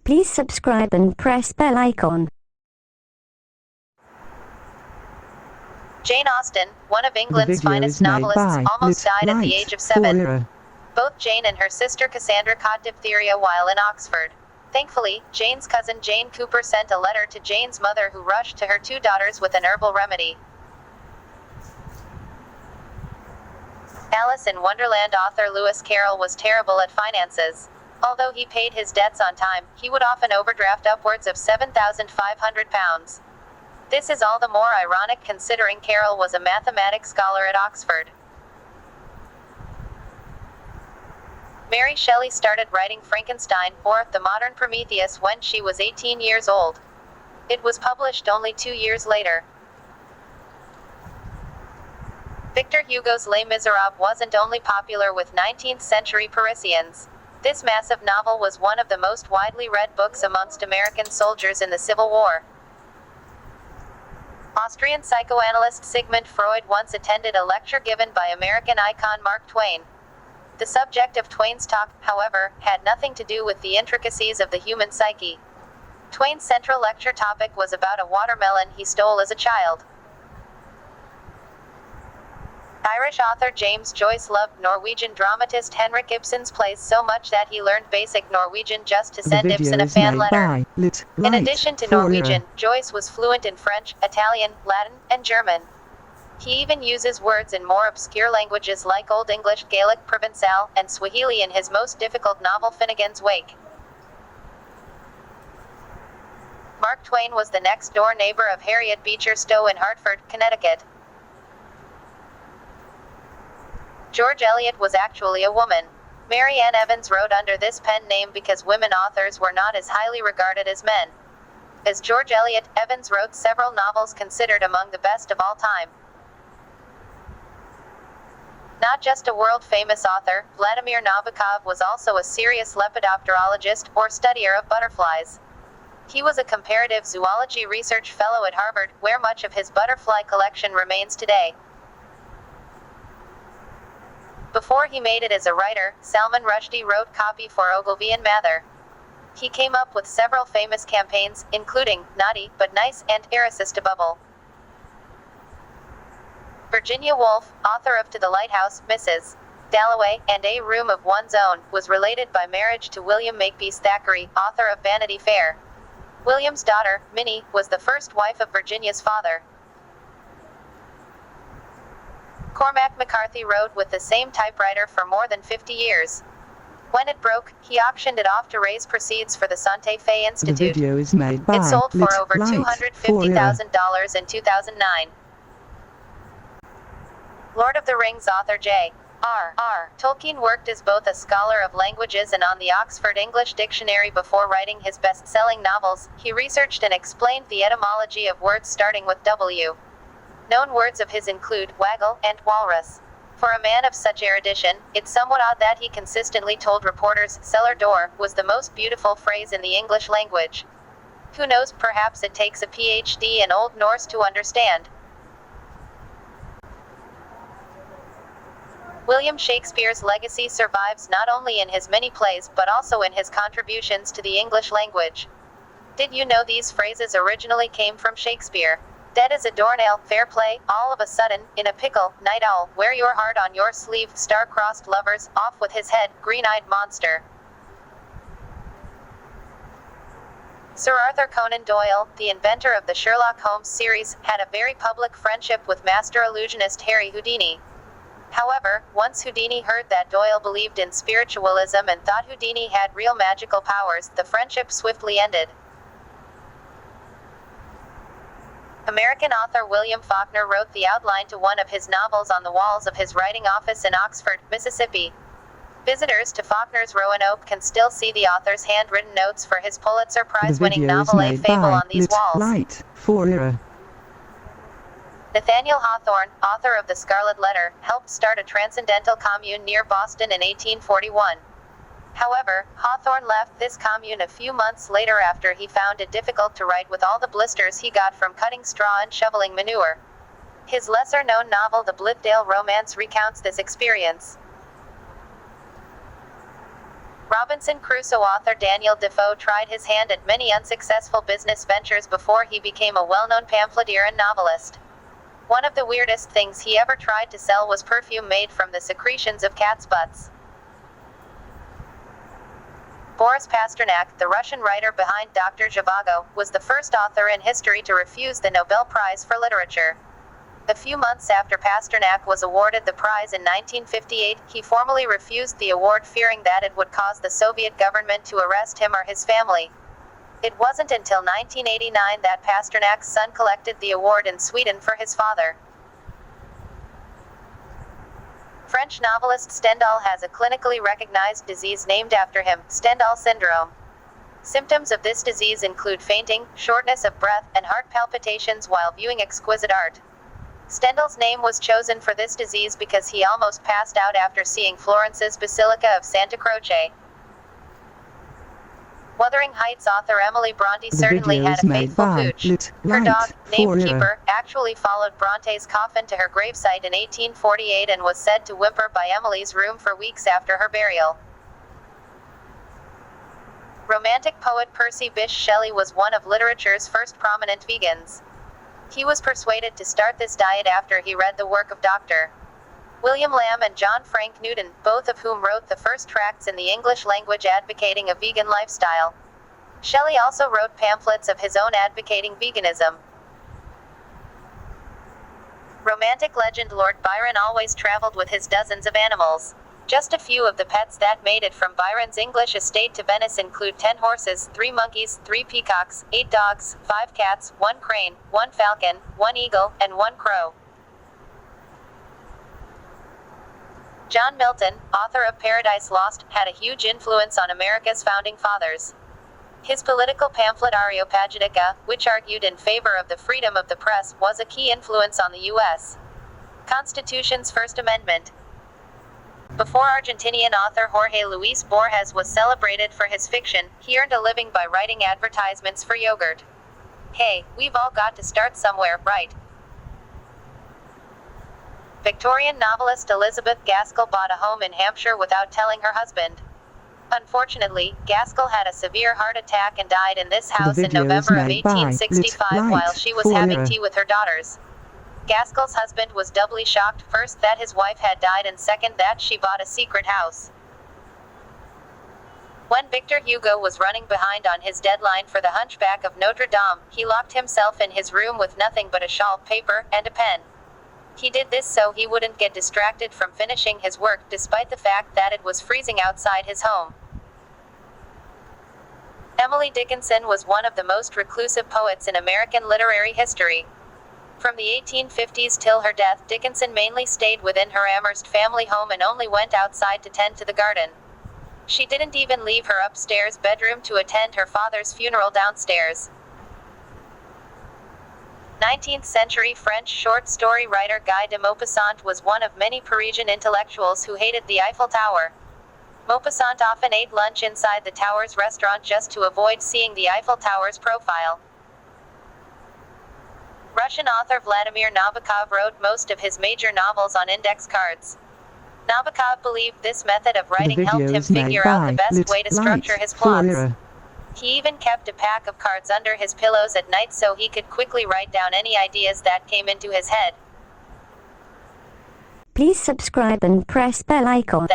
Please subscribe and press bell icon. Jane Austen, one of England's finest novelists, almost died at the age of 7. Both Jane and her sister Cassandra caught diphtheria while in Oxford. Thankfully, Jane's cousin Jane Cooper sent a letter to Jane's mother, who rushed to her 2 daughters with an herbal remedy. Alice in Wonderland author Lewis Carroll was terrible at finances. Although he paid his debts on time, he would often overdraft upwards of £7,500. This is all the more ironic considering Carroll was a mathematics scholar at Oxford. Mary Shelley started writing Frankenstein, or The Modern Prometheus, when she was 18 years old. It was published only 2 years later. Victor Hugo's Les Miserables wasn't only popular with 19th-century Parisians. This massive novel was one of the most widely read books amongst American soldiers in the Civil War. Austrian psychoanalyst Sigmund Freud once attended a lecture given by American icon Mark Twain. The subject of Twain's talk, however, had nothing to do with the intricacies of the human psyche. Twain's central lecture topic was about a watermelon he stole as a child. Irish author James Joyce loved Norwegian dramatist Henrik Ibsen's plays so much that he learned basic Norwegian just to send Ibsen a fan letter. In addition to Norwegian, Joyce was fluent in French, Italian, Latin, and German. He even uses words in more obscure languages like Old English, Gaelic, Provençal, and Swahili in his most difficult novel Finnegan's Wake. Mark Twain was the next-door neighbor of Harriet Beecher Stowe in Hartford, Connecticut. George Eliot was actually a woman. Mary Ann Evans wrote under this pen name because women authors were not as highly regarded as men. As George Eliot, Evans wrote several novels considered among the best of all time. Not just a world-famous author, Vladimir Navakov was also a serious lepidopterologist, or studier of butterflies. He was a comparative zoology research fellow at Harvard, where much of his butterfly collection remains today. Before he made it as a writer, Salman Rushdie wrote copy for Ogilvy and Mather. He came up with several famous campaigns, including Naughty but Nice and Irresistible. Virginia Woolf, author of To the Lighthouse, Mrs. Dalloway, and A Room of One's Own, was related by marriage to William Makepeace Thackeray, author of Vanity Fair. William's daughter, Minnie, was the first wife of Virginia's father. Cormac McCarthy wrote with the same typewriter for more than 50 years. When it broke, he auctioned it off to raise proceeds for the Santa Fe Institute. The video is made by it sold for over $250,000 in 2009. Lord of the Rings author J.R.R. Tolkien worked as both a scholar of languages and on the Oxford English Dictionary before writing his best-selling novels. He researched and explained the etymology of words starting with W. Known words of his include waggle and walrus. For a man of such erudition, it's somewhat odd that he consistently told reporters cellar door was the most beautiful phrase in the English language. Who knows, perhaps it takes a PhD in Old Norse to understand. William Shakespeare's legacy survives not only in his many plays but also in his contributions to the English language. Did you know these phrases originally came from Shakespeare? Dead as a doornail, fair play, all of a sudden, in a pickle, night owl, wear your heart on your sleeve, star-crossed lovers, off with his head, green-eyed monster. Sir Arthur Conan Doyle, the inventor of the Sherlock Holmes series, had a very public friendship with master illusionist Harry Houdini. However, once Houdini heard that Doyle believed in spiritualism and thought Houdini had real magical powers, the friendship swiftly ended. American author William Faulkner wrote the outline to one of his novels on the walls of his writing office in Oxford, Mississippi. Visitors to Faulkner's Roanoke can still see the author's handwritten notes for his Pulitzer Prize-winning novel A Fable on these walls. Nathaniel Hawthorne, author of The Scarlet Letter, helped start a transcendental commune near Boston in 1841. However, Hawthorne left this commune a few months later after he found it difficult to write with all the blisters he got from cutting straw and shoveling manure. His lesser-known novel The Blithedale Romance recounts this experience. Robinson Crusoe author Daniel Defoe tried his hand at many unsuccessful business ventures before he became a well-known pamphleteer and novelist. One of the weirdest things he ever tried to sell was perfume made from the secretions of cats' butts. Boris Pasternak, the Russian writer behind Dr. Zhivago, was the first author in history to refuse the Nobel Prize for Literature. A few months after Pasternak was awarded the prize in 1958, he formally refused the award, fearing that it would cause the Soviet government to arrest him or his family. It wasn't until 1989 that Pasternak's son collected the award in Sweden for his father. French novelist Stendhal has a clinically recognized disease named after him, Stendhal syndrome. Symptoms of this disease include fainting, shortness of breath, and heart palpitations while viewing exquisite art. Stendhal's name was chosen for this disease because he almost passed out after seeing Florence's Basilica of Santa Croce. Wuthering Heights author Emily Bronte certainly had a faithful pooch. Her dog, named Keeper, actually followed Bronte's coffin to her gravesite in 1848 and was said to whimper by Emily's room for weeks after her burial. Romantic poet Percy Bysshe Shelley was one of literature's first prominent vegans. He was persuaded to start this diet after he read the work of Dr. William Lamb and John Frank Newton, both of whom wrote the first tracts in the English language advocating a vegan lifestyle. Shelley also wrote pamphlets of his own advocating veganism. Romantic legend Lord Byron always traveled with his dozens of animals. Just a few of the pets that made it from Byron's English estate to Venice include 10 horses, 3 monkeys, 3 peacocks, 8 dogs, 5 cats, 1 crane, 1 falcon, 1 eagle, and 1 crow. John Milton, author of Paradise Lost, had a huge influence on America's founding fathers. His political pamphlet Areopagitica, which argued in favor of the freedom of the press, was a key influence on the U.S. Constitution's First Amendment. Before Argentinian author Jorge Luis Borges was celebrated for his fiction, he earned a living by writing advertisements for yogurt. Hey, we've all got to start somewhere, right? Victorian novelist Elizabeth Gaskell bought a home in Hampshire without telling her husband. Unfortunately, Gaskell had a severe heart attack and died in this house in November of 1865 while she was having tea with her daughters. Gaskell's husband was doubly shocked, first that his wife had died and second that she bought a secret house. When Victor Hugo was running behind on his deadline for The Hunchback of Notre Dame, he locked himself in his room with nothing but a shawl, paper, and a pen. He did this so he wouldn't get distracted from finishing his work, despite the fact that it was freezing outside his home. Emily Dickinson was one of the most reclusive poets in American literary history. From the 1850s till her death, Dickinson mainly stayed within her Amherst family home and only went outside to tend to the garden. She didn't even leave her upstairs bedroom to attend her father's funeral downstairs. 19th century French short story writer Guy de Maupassant was one of many Parisian intellectuals who hated the Eiffel Tower. Maupassant often ate lunch inside the tower's restaurant just to avoid seeing the Eiffel Tower's profile. Russian author Vladimir Navakov wrote most of his major novels on index cards. Nabokov believed this method of writing helped him figure out the best way to structure his plots. He even kept a pack of cards under his pillows at night so he could quickly write down any ideas that came into his head. Please subscribe and press bell icon.